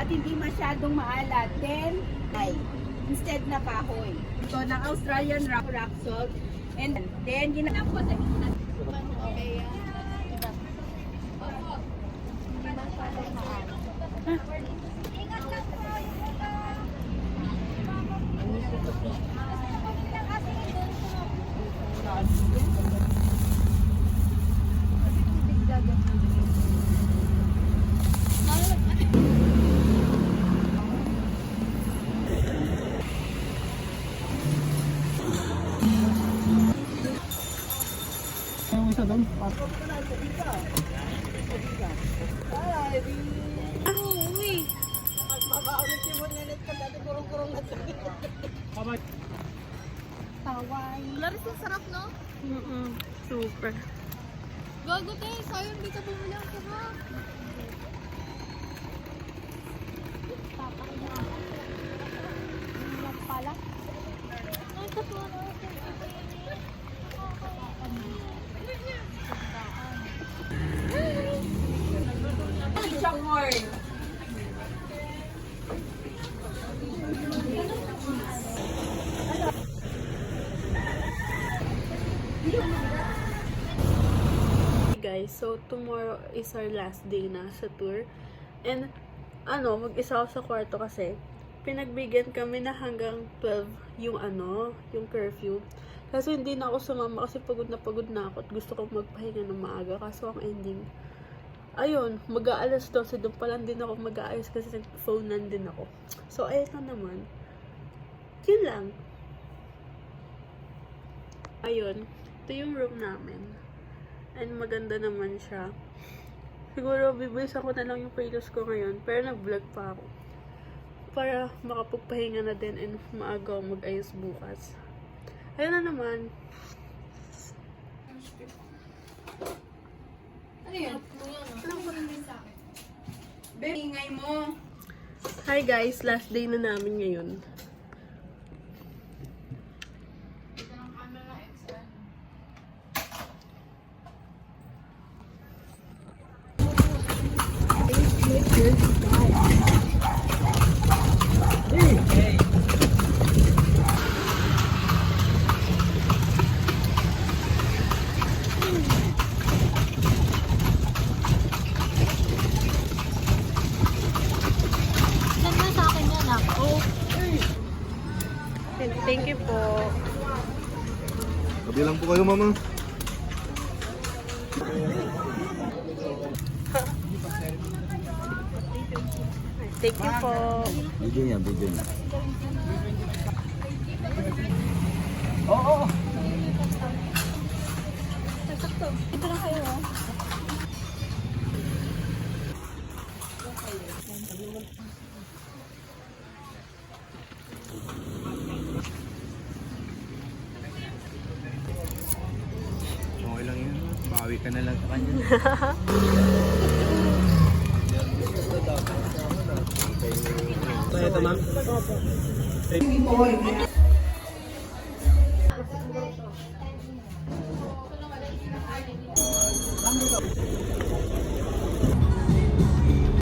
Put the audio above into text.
at hindi masyadong maalat. Then, instead na kahoy. Ito ng Australian rock salt. And then, ginagawa ko sa gitna. Okay, Laris, ang sarap, no? Super. Gago, te. Sayang, di ka bumili. Ang sarap. Pala. Ay, katuwa na. Guys, so tomorrow is our last day na sa tour. And mag-isa ako sa kwarto kasi pinagbigyan kami na hanggang 12 yung curfew. Kaso hindi na ako sumama kasi pagod na ako at gusto kong magpahinga ng maaga. Kaso ang ending, ayun, mag-aalas 12, doon pa lang din ako mag-aayos kasi nag-phone din ako. So, ayun na naman. Yun lang. Ayun, ito yung room namin. And maganda naman siya. Siguro, bibilisan ko na lang yung photos ko ngayon. Pero nag-vlog pa ako. Para makapagpahinga na din and maaga mag-ayos bukas. Ayun na naman. Ano yan? Alam ko rin din sa akin. Ingay mo. Hi guys, last day na namin ngayon. Thank you po. Tabi lang po kayo, mama. Thank you po. Video niya. Ito na kayo, oh. Okay lang yun. Bawi ka na lang sa kanya. Ito, ma'am.